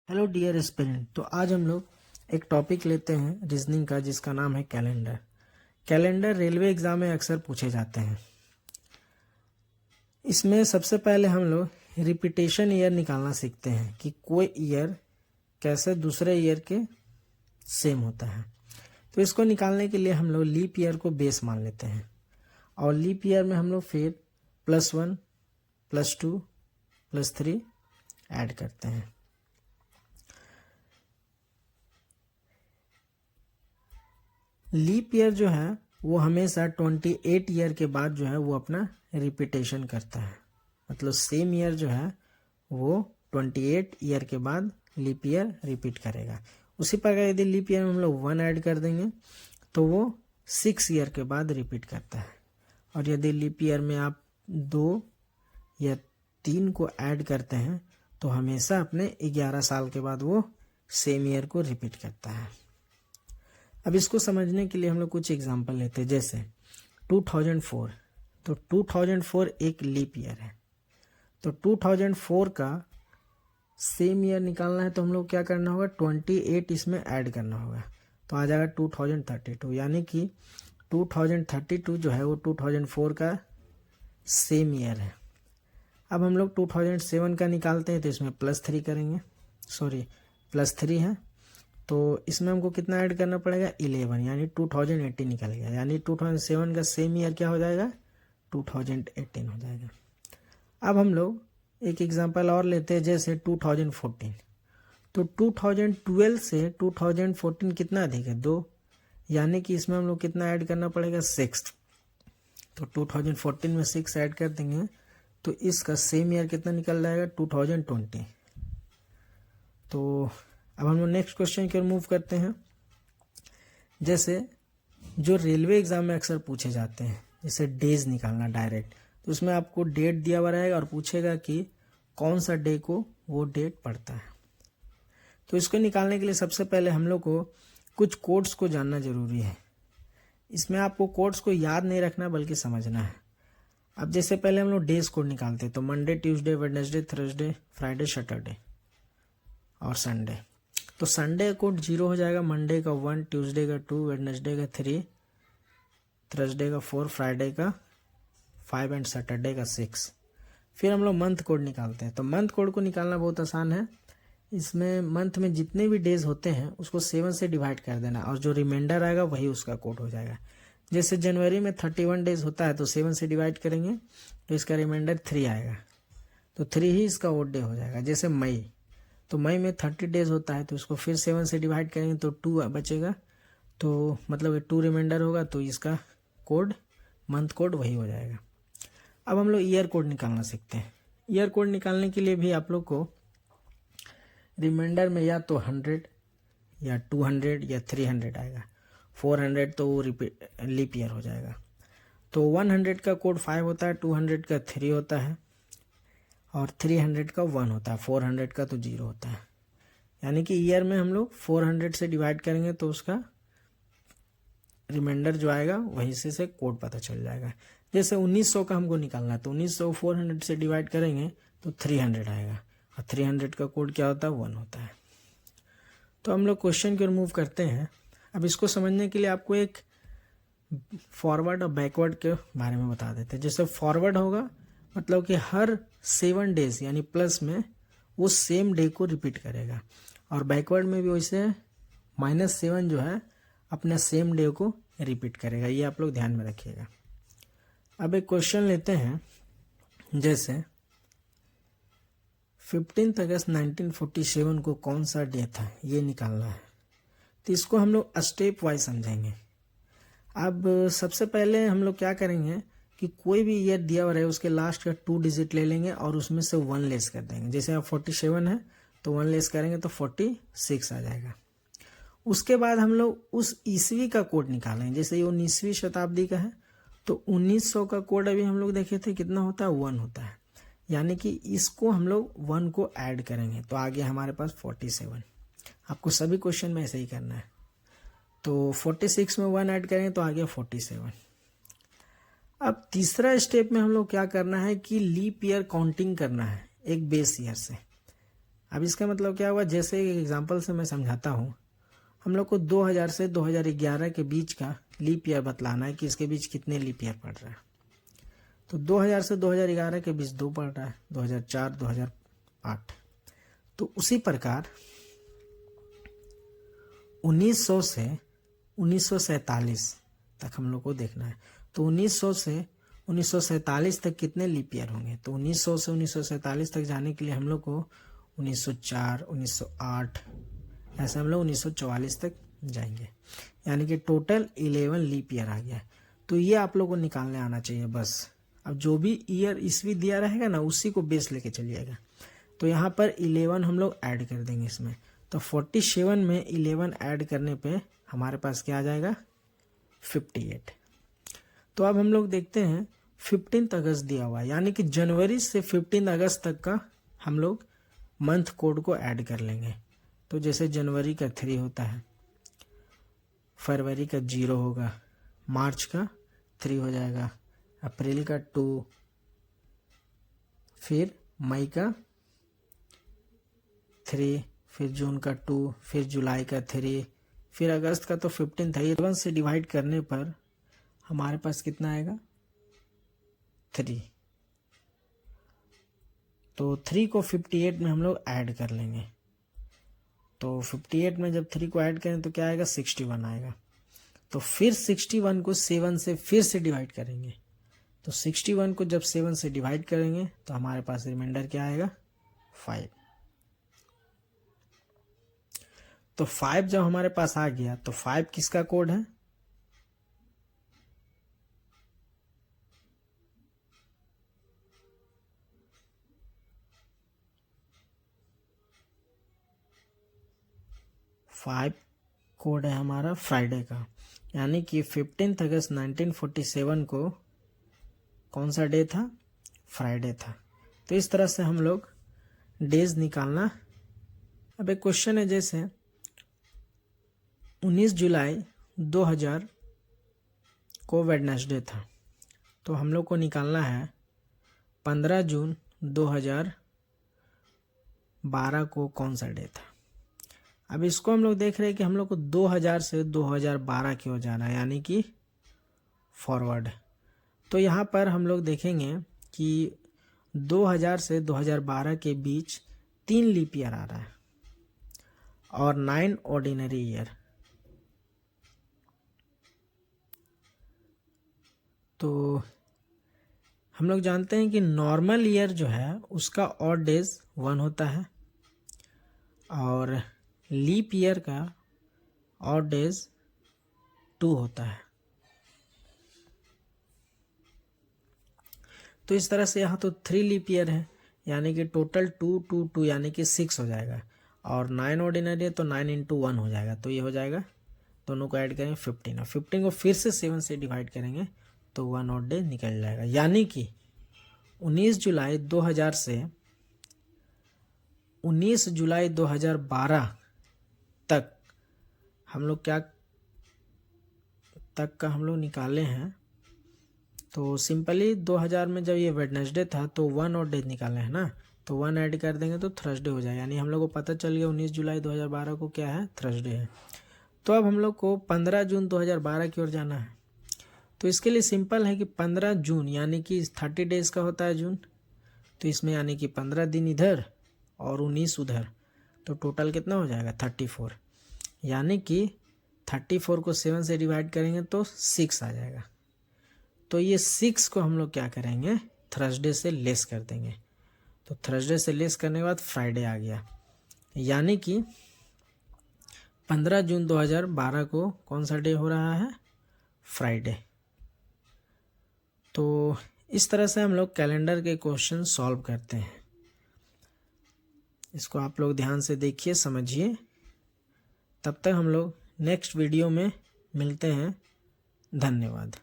Hello dear aspirant. तो आज हम लोग एक टॉपिक लेते हैं रीजनिंग का जिसका नाम है कैलेंडर। कैलेंडर रेलवे एग्जाम में अक्सर पूछे जाते हैं। इसमें सबसे पहले हम लोग रिपीटेशन ईयर निकालना सीखते हैं कि कोई ईयर कैसे दूसरे ईयर के सेम होता है। तो इसको निकालने के लिए हम लोग लीप ईयर को बेस मान लेते हैं और लीप ईयर में हम लोग फिर +1 +2 +3 ऐड करते हैं। लीप ईयर जो है वो हमेशा 28 ईयर के बाद जो है वो अपना रिपीटेशन करता है। मतलब सेम ईयर जो है वो 28 ईयर के बाद लीप ईयर रिपीट करेगा। उसी प्रकार यदि लीप ईयर में हम लोग 1 ऐड कर देंगे तो वो 6 ईयर के बाद रिपीट करता है। और यदि लीप ईयर में आप 2 या 3 को ऐड करते हैं तो हमेशा अपने 11 साल के बाद वो सेम ईयर को रिपीट करता है। अब इसको समझने के लिए हम लोग कुछ एग्जांपल लेते हैं, जैसे 2004। तो 2004 एक लीप ईयर है। तो 2004 का सेम ईयर निकालना है तो हम लोग क्या करना होगा, 28 इसमें ऐड करना होगा तो आ जाएगा 2032। यानी कि 2032 जो है वो 2004 का सेम ईयर है। अब हम लोग 2007 का निकालते हैं तो इसमें +3 करेंगे, +3 है तो इसमें हमको कितना ऐड करना पड़ेगा, 11, यानी 2018 निकल गया। यानी 2007 का सेम ईयर क्या हो जाएगा, 2018 हो जाएगा। अब हम लोग एक एग्जांपल और लेते हैं, जैसे 2014। तो 2012 से 2014 कितना अधिक है, 2, यानी कि इसमें हम लोग कितना ऐड करना पड़ेगा, 6। तो 2014 में 6 ऐड कर देंगे तो इसका सेम ईयर कितना निकल जाएगा, 2020। तो अब हम लोग नेक्स्ट क्वेश्चन की ओर मूव करते हैं। जैसे जो रेलवे एग्जाम में अक्सर पूछे जाते हैं, जैसे डेज निकालना डायरेक्ट, तो उसमें आपको डेट दिया हुआ रहेगा और पूछेगा कि कौन सा डे को वो डेट पड़ता है। तो इसको निकालने के लिए सबसे पहले हम लोग को कुछ कोड्स को जानना जरूरी है। इसमें आपको कोड्स को याद नहीं रखना बल्कि समझना है। अब जैसे पहले हम लोग डेज कोड निकालते हैं तो Monday, Tuesday, Wednesday, Thursday, Friday, Saturday और संडे। तो संडे कोड 0 हो जाएगा, मंडे का 1, ट्यूसडे का 2, वेडनेसडे का 3, थर्सडे का 4, फ्राइडे का 5 एंड सैटरडे का 6। फिर हम लोग मंथ कोड निकालते हैं। तो मंथ कोड को निकालना बहुत आसान है। इसमें मंथ में जितने भी डेज होते हैं उसको 7 से डिवाइड कर देना और जो रिमाइंडर आएगा वही उसका कोड हो जाएगा। जैसे जनवरी में 31 डेज होता है तो 7 से डिवाइड करेंगे तो इसका रिमाइंडर 3 आएगा, तो 3 ही इसका ओड डे हो जाएगा। जैसे मई, तो मई में 30 डेज होता है तो इसको फिर 7 से डिवाइड करेंगे तो 2 बचेगा, तो मतलब 2 रिमाइंडर होगा तो इसका कोड, मंथ कोड वही हो जाएगा। अब हम लोग ईयर कोड निकालना सीखते हैं। ईयर कोड निकालने के लिए भी आप लोग को रिमाइंडर में या तो 100 या 200 या 300 आएगा। 400 तो वो लीप ईयर हो जाएगा। तो 100 का कोड 5 होता है, 200 का 3 होता है और 300 का 1 होता है, 400 का तो 0 होता है। यानी कि ईयर में हम लोग 400 से डिवाइड करेंगे तो उसका रिमाइंडर जो आएगा वहीं से कोड पता चल जाएगा। जैसे 1900 का हमको निकालना है तो 1900 400 से डिवाइड करेंगे तो 300 आएगा और 300 का कोड क्या होता है, 1 होता है। तो हम लोग क्वेश्चन की ओर मूव करते हैं। अब इसको समझने के लिए आपको एक फॉरवर्ड और बैकवर्ड के बारे में बता देते हैं। जैसे फॉरवर्ड होगा मतलब कि हर 7 डेज यानी प्लस में वो सेम डे को रिपीट करेगा, और बैकवर्ड में भी वैसे -7 जो है अपने सेम डे को रिपीट करेगा। ये आप लोग ध्यान में रखिएगा। अब एक क्वेश्चन लेते हैं, जैसे 15 अगस्त 1947 को कौन सा डे था ये निकालना है। तो इसको हम लोग स्टेप वाइज समझेंगे। अब सबसे पहले हम लोग क्या करेंगे कि कोई भी ईयर दिया हुआ रहे उसके लास्ट का 2 डिजिट ले लेंगे और उसमें से 1 लेस कर देंगे। जैसे अब 47 है तो 1 लेस करेंगे तो 46 आ जाएगा। उसके बाद हम लोग उस ईस्वी का कोड निकालेंगे। जैसे ये 19वीं शताब्दी का है तो 1900 का कोड अभी हम लोग देखे थे कितना होता है, 1 होता है। यानी कि इसको हम लोग 1 को ऐड करेंगे तो आ गया हमारे पास 47। आपको सभी क्वेश्चन में ऐसे ही करना है। तो 46 में 1 ऐड करेंगे तो आ गया 47। अब तीसरा स्टेप में हम लोग क्या करना है कि लीप ईयर काउंटिंग करना है एक बेस ईयर से। अब इसका मतलब क्या हुआ, जैसे एक एग्जांपल से मैं समझाता हूँ, हम लोग को 2000 से 2011 के बीच का लीप ईयर बतलाना है कि इसके बीच कितने लीप ईयर पड़ रहा है। तो 2000 से 2011 के बीच 2 पड़ रहा है, 2004 2008। तो उसी प्रकार 1900 से 1947 तक हम लोग को देखना है। तो 1900 से 1947 तक कितने लीप ईयर होंगे, तो 1900 से 1947 तक जाने के लिए हम लोग को 1904 1908 ऐसे हम लोग 1944 तक जाएंगे, यानी कि टोटल 11 लीप ईयर आ गया। तो ये आप लोग को निकालने आना चाहिए बस। अब जो भी ईयर ईस्वी दिया रहेगा ना, उसी को बेस लेके चलिएगा। तो यहाँ पर 11 हम लोग ऐड कर देंगे इसमें। तो 47 में 11 ऐड करने पे हमारे पास क्या आ जाएगा, 58। तो अब हम लोग देखते हैं 15 अगस्त दिया हुआ है, यानी कि जनवरी से 15 अगस्त तक का हम लोग मंथ कोड को ऐड कर लेंगे। तो जैसे जनवरी का 3 होता है, फरवरी का 0 होगा, मार्च का 3 हो जाएगा, अप्रैल का 2, फिर मई का 3, फिर जून का 2, फिर जुलाई का 3, फिर अगस्त का तो 15 था। 11 से डिवाइड करने पर हमारे पास कितना आएगा, 3। तो 3 को 58 में हम लोग ऐड कर लेंगे। तो 58 में जब 3 को ऐड करें तो क्या आएगा, 61 आएगा। तो फिर 61 को 7 से फिर से डिवाइड करेंगे। तो 61 को जब 7 से डिवाइड करेंगे तो हमारे पास रिमाइंडर क्या आएगा, 5। तो 5 जब हमारे पास आ गया तो 5 किसका कोड है, फाइव कोड है हमारा फ्राइडे का, यानी कि 15 अगस्त 1947 को कौन सा डे था, फ्राइडे था। तो इस तरह से हम लोग डेज निकालना। अब एक क्वेश्चन है, जैसे 19 जुलाई 2000 को वेडनेसडे था, तो हम लोग को निकालना है 15 जून 2012 को कौन सा डे था। अब इसको हम लोग देख रहे हैं कि हम लोग को 2000 से 2012 की ओर जाना है, यानी कि फॉरवर्ड। तो यहाँ पर हम लोग देखेंगे कि 2000 से 2012 के बीच 3 लीप ईयर आ रहा है और 9 ऑर्डिनरी ईयर। तो हम लोग जानते हैं कि नॉर्मल ईयर जो है उसका ऑड डेज 1 होता है और लीप ईयर का ऑड डेज 2 होता है। तो इस तरह से यहाँ तो 3 लीप ईयर है, यानी कि टोटल 2 2 2 यानी कि 6 हो जाएगा, और 9 ऑर्डिनरी है तो 9 × 1 हो जाएगा। तो ये हो जाएगा, दोनों को ऐड करेंगे 15, और 15 को फिर से 7 से डिवाइड करेंगे तो 1 ऑड डे निकल जाएगा। यानी कि 19 जुलाई 2000 से 19 जुलाई 2012 तक हम लोग क्या तक का हम लोग निकाले हैं। तो सिंपली 2000 में जब ये वेडनेसडे था तो 1 और डे निकाले हैं ना, तो 1 ऐड कर देंगे तो थर्सडे हो जाएगा, यानी हम लोग को पता चल गया 19 जुलाई 2012 को क्या है, थर्सडे है। तो अब हम लोग को 15 जून 2012 की ओर जाना है। तो इसके लिए सिंपल है कि 15 जून यानी कि 30 डेज का होता है जून, तो इसमें यानी कि 15 दिन इधर और 19 उधर, तो टोटल कितना हो जाएगा 34, यानी कि 34 को 7 से डिवाइड करेंगे तो 6 आ जाएगा। तो ये 6 को हम लोग क्या करेंगे, थर्सडे से लेस कर देंगे। तो थर्सडे से लेस करने के बाद फ्राइडे आ गया, यानी कि 15 जून 2012 को कौन सा डे हो रहा है, फ्राइडे। तो इस तरह से हम लोग कैलेंडर के क्वेश्चन सॉल्व करते हैं। इसको आप लोग ध्यान से देखिए, समझिए। तब तक हम लोग नेक्स्ट वीडियो में मिलते हैं। धन्यवाद।